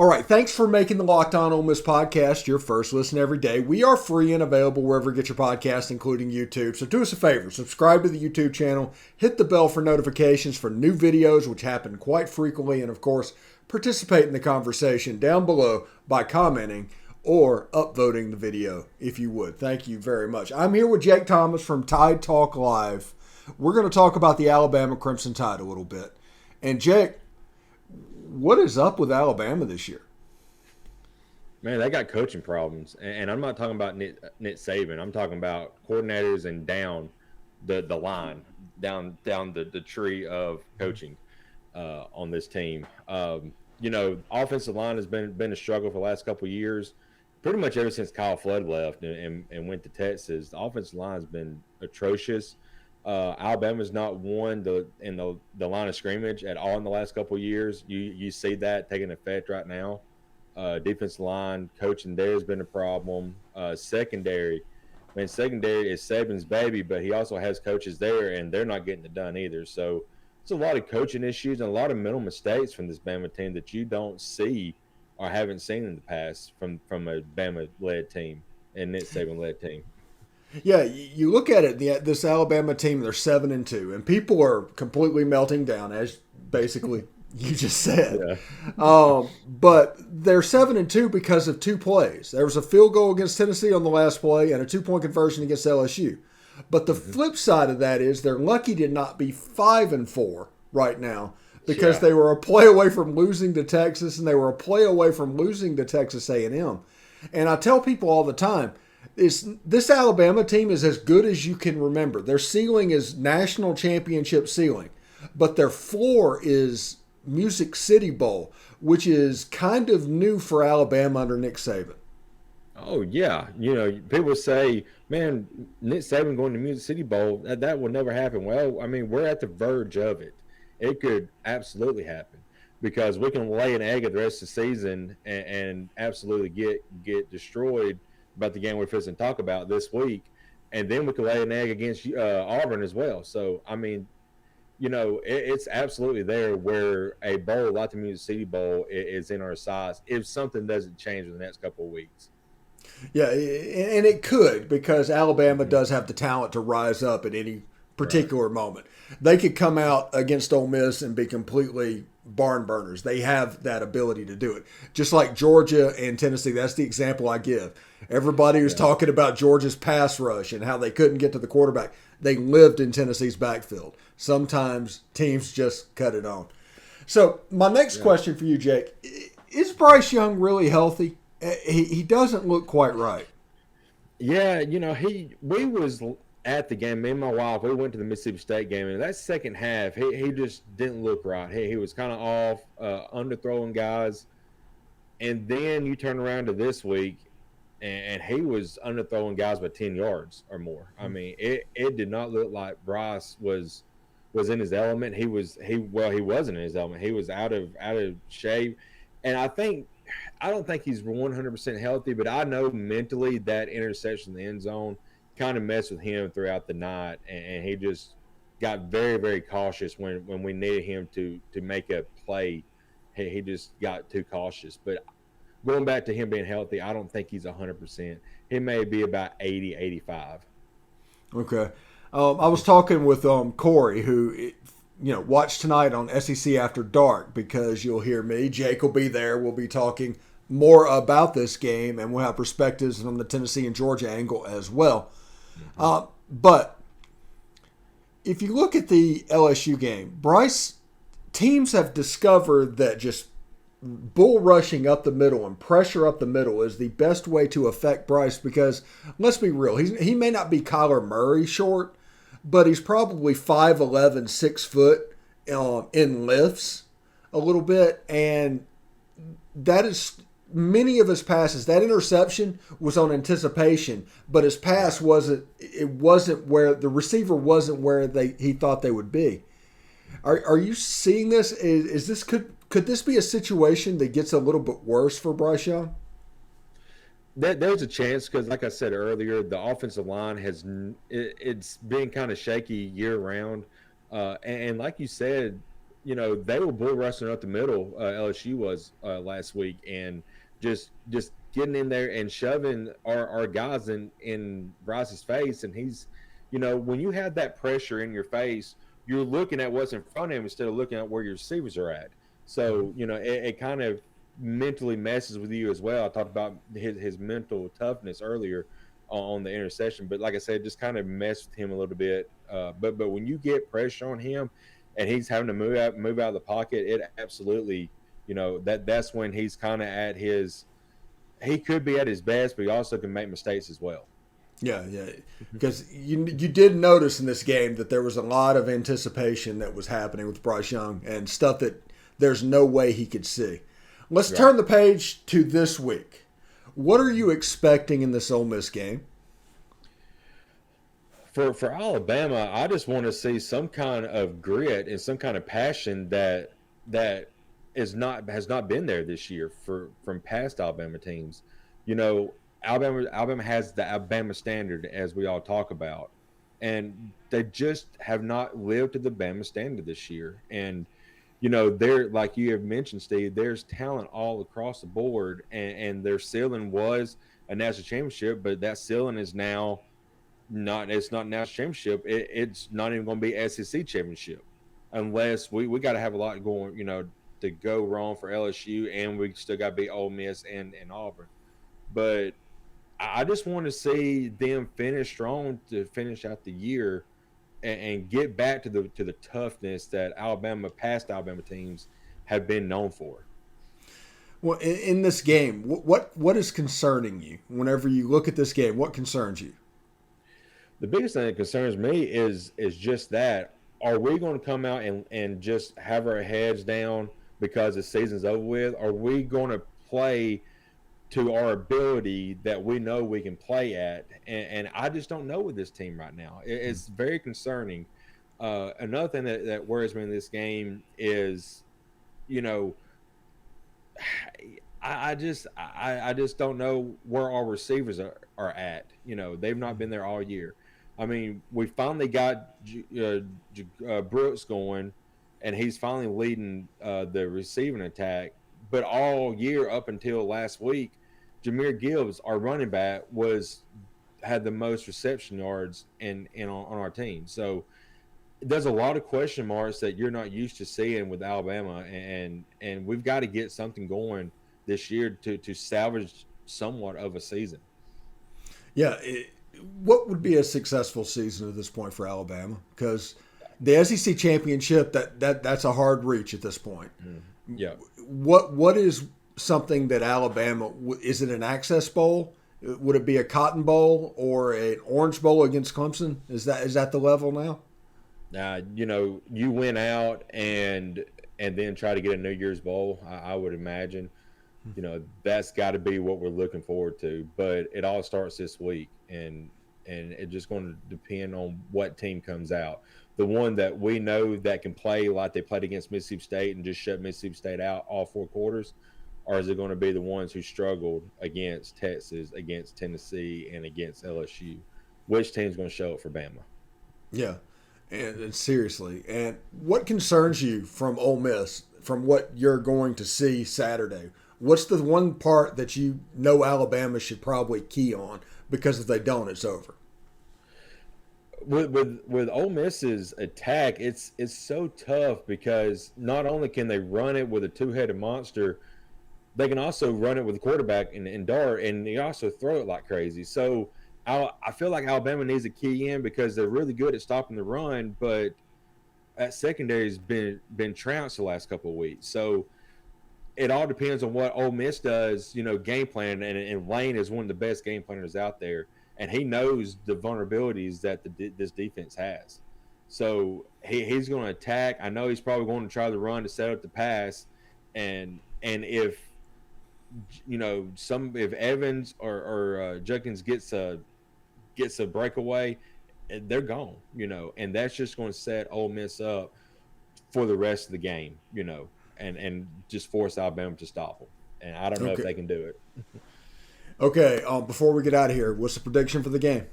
All right, thanks for making the Locked On Ole Miss podcast your first listen every day. We are free and available wherever you get your podcast, including YouTube. So do us a favor, subscribe to the YouTube channel, hit the bell for notifications for new videos, which happen quite frequently, and of course, participate in the conversation down below by commenting or upvoting the video if you would. Thank you very much. I'm here with Jake Thomas from Tide Talk Live. We're going to talk about the Alabama Crimson Tide a little bit. And Jake, what is up with Alabama this year? Man, they got coaching problems, and I'm not talking about Nick Saban. I'm talking about coordinators and down the line, down the tree of coaching on this team. Offensive line has been a struggle for the last couple of years, pretty much ever since Kyle Flood left and went to Texas. The offensive line has been atrocious. Alabama's not won in the line of scrimmage at all in the last couple of years. You see that taking effect right now. Defensive line coaching there has been a problem. Secondary is Saban's baby, but he also has coaches there, and they're not getting it done either. So it's a lot of coaching issues and a lot of mental mistakes from this Bama team that you don't see or haven't seen in the past from a Bama-led team and Nick Saban-led team. Yeah, you look at it, this Alabama team, they're 7-2, and people are completely melting down, as basically you just said. Yeah. But they're 7-2 because of two plays. There was a field goal against Tennessee on the last play and a 2-point conversion against LSU. But the flip side of that is they're lucky to not be 5-4 right now because they were a play away from losing to Texas, and they were a play away from losing to Texas A&M. And I tell people all the time, this Alabama team is as good as you can remember. Their ceiling is national championship ceiling, but their floor is Music City Bowl, which is kind of new for Alabama under Nick Saban. Oh, yeah. People say, man, Nick Saban going to Music City Bowl, that will never happen. Well, I mean, we're at the verge of it. It could absolutely happen because we can lay an egg at the rest of the season and absolutely get destroyed about the game we're fixing to talk about this week, and then we could lay an egg against Auburn as well. So, I mean, it's absolutely there where a bowl like the Music City Bowl is in our size if something doesn't change in the next couple of weeks. Yeah, and it could because Alabama does have the talent to rise up at any particular moment. They could come out against Ole Miss and be completely barn burners. They have that ability to do it. Just like Georgia and Tennessee, that's the example I give. Everybody was talking about Georgia's pass rush and how they couldn't get to the quarterback. They lived in Tennessee's backfield. Sometimes teams just cut it on. So my next question for you, Jake, is Bryce Young really healthy? He doesn't look quite right. Yeah, we was at the game, me and my wife, we went to the Mississippi State game, and that second half, he just didn't look right. He was kind of off, underthrowing guys. And then you turn around to this week, and he was underthrowing guys by 10 yards or more. I mean, it did not look like Bryce was in his element. He wasn't in his element. He was out of shape. And I don't think he's 100% healthy, but I know mentally that interception in the end zone kind of messed with him throughout the night, and he just got very, very cautious when we needed him to make a play. He just got too cautious. But going back to him being healthy, I don't think he's 100%. He may be about 80, 85. Okay. I was talking with Corey, who watched tonight on SEC After Dark, because you'll hear me. Jake will be there. We'll be talking more about this game, and we'll have perspectives from the Tennessee and Georgia angle as well. But if you look at the LSU game, teams have discovered that just bull rushing up the middle and pressure up the middle is the best way to affect Bryce, because let's be real, he may not be Kyler Murray short, but he's probably 5'11", 6 foot in lifts a little bit, and that is many of his passes. That interception was on anticipation, but his pass wasn't where the receiver wasn't where he thought they would be. Are you seeing this? Is this could this be a situation that gets a little bit worse for Bryce Young? There's a chance because, like I said earlier, the offensive line it's been kind of shaky year round, and like you said, they were bull rushing up the middle. LSU was last week, and just getting in there and shoving our guys in Bryce's face. And he's, when you have that pressure in your face, you're looking at what's in front of him instead of looking at where your receivers are at. So it kind of mentally messes with you as well. I talked about his mental toughness earlier on the interception, but like I said, just kind of messed with him a little bit. But when you get pressure on him and he's having to move out of the pocket, it absolutely, that's when he's kind of at his. He could be at his best, but he also can make mistakes as well. Yeah, yeah. Because you did notice in this game that there was a lot of anticipation that was happening with Bryce Young and stuff that there's no way he could see. Let's turn the page to this week. What are you expecting in this Ole Miss game? For Alabama, I just want to see some kind of grit and some kind of passion that has not been there this year from past Alabama teams. Alabama has the Alabama standard, as we all talk about, and they just have not lived to the Bama standard this year. And there, like you have mentioned, Steve, there's talent all across the board, and their ceiling was a national championship, but that ceiling is now not. It's not national championship. It's not even going to be SEC championship, unless we got to have a lot going, to go wrong for LSU, and we still got to beat Ole Miss and Auburn. But I just want to see them finish strong to finish out the year and get back to the toughness that past Alabama teams have been known for. Well, in this game, what is concerning you whenever you look at this game? What concerns you? The biggest thing that concerns me is just that. Are we going to come out and just have our heads down because the season's over with? Are we going to play to our ability that we know we can play at? And I just don't know with this team right now. It's very concerning. Another thing that worries me in this game is, I just don't know where our receivers are at. They've not been there all year. I mean, we finally got Brooks going, and he's finally leading the receiving attack. But all year up until last week, Jahmyr Gibbs, our running back, had the most reception yards on our team. So there's a lot of question marks that you're not used to seeing with Alabama, and we've got to get something going this year to salvage somewhat of a season. Yeah. What would be a successful season at this point for Alabama? Because the SEC championship, that's a hard reach at this point. Yeah. What is something that Alabama, is it an Access Bowl? Would it be a Cotton Bowl or an Orange Bowl against Clemson? Is that the level now? You win out and then try to get a New Year's Bowl. I would imagine, that's got to be what we're looking forward to. But it all starts this week, and it's just going to depend on what team comes out. The one that we know that can play like they played against Mississippi State and just shut Mississippi State out all 4 quarters, or is it going to be the ones who struggled against Texas, against Tennessee, and against LSU? Which team's going to show up for Bama? Yeah, and seriously. And what concerns you from Ole Miss, from what you're going to see Saturday? What's the one part that Alabama should probably key on? Because if they don't, it's over. With Ole Miss's attack, it's so tough because not only can they run it with a 2-headed monster, they can also run it with a quarterback and Dart, and they also throw it like crazy. So I feel like Alabama needs a key in because they're really good at stopping the run, but that secondary has been trounced the last couple of weeks. So it all depends on what Ole Miss does, game plan, and Lane is one of the best game planners out there, and he knows the vulnerabilities that this defense has. So he's going to attack. I know he's probably going to try the run to set up the pass, and if if Evans or Judkins gets a breakaway, they're gone, and that's just going to set Ole Miss up for the rest of the game, and just force Alabama to stop them. And I don't know if they can do it. Okay, before we get out of here, what's the prediction for the game?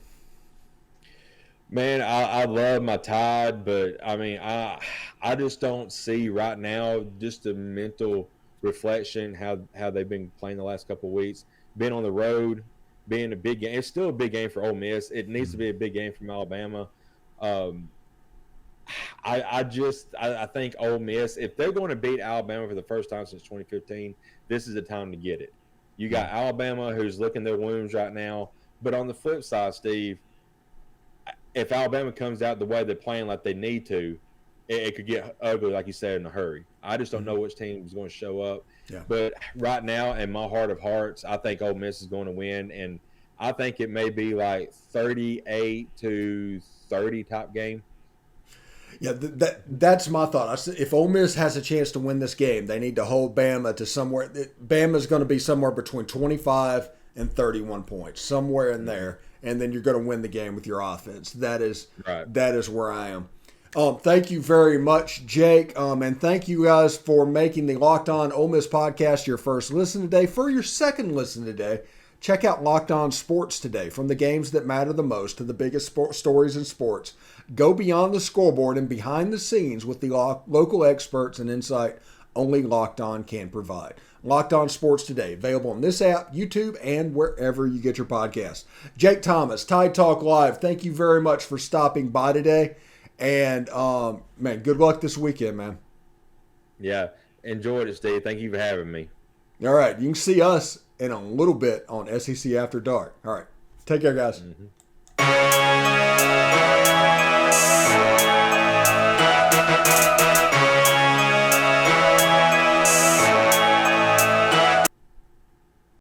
Man, I love my Tide, but I mean, I just don't see right now just the mental reflection how they've been playing the last couple of weeks, being on the road, being a big game. It's still a big game for Ole Miss. It needs to be a big game from Alabama. Um, I think Ole Miss, if they're going to beat Alabama for the first time since 2015, this is the time to get it. You got Alabama who's licking their wounds right now, but on the flip side, Steve, if Alabama comes out the way they're playing like they need to, it could get ugly, like you said, in a hurry. I just don't know which team is going to show up. Yeah. But right now, in my heart of hearts, I think Ole Miss is going to win, and I think it may be like 38-30 type game. Yeah, that's my thought. If Ole Miss has a chance to win this game, they need to hold Bama to somewhere. Bama's going to be somewhere between 25 and 31 points, somewhere in there, and then you're going to win the game with your offense. That is where I am. Thank you very much, Jake, and thank you guys for making the Locked On Ole Miss podcast your first listen today. For your second listen today, check out Locked On Sports Today. From the games that matter the most to the biggest stories in sports, go beyond the scoreboard and behind the scenes with the local experts and insight only Locked On can provide. Locked On Sports Today, available on this app, YouTube, and wherever you get your podcasts. Jake Thomas, Tide Talk Live, thank you very much for stopping by today. And, man, good luck this weekend, man. Yeah, enjoyed it, Steve. Thank you for having me. All right, you can see us in a little bit on SEC After Dark. All right, take care, guys. Mm-hmm.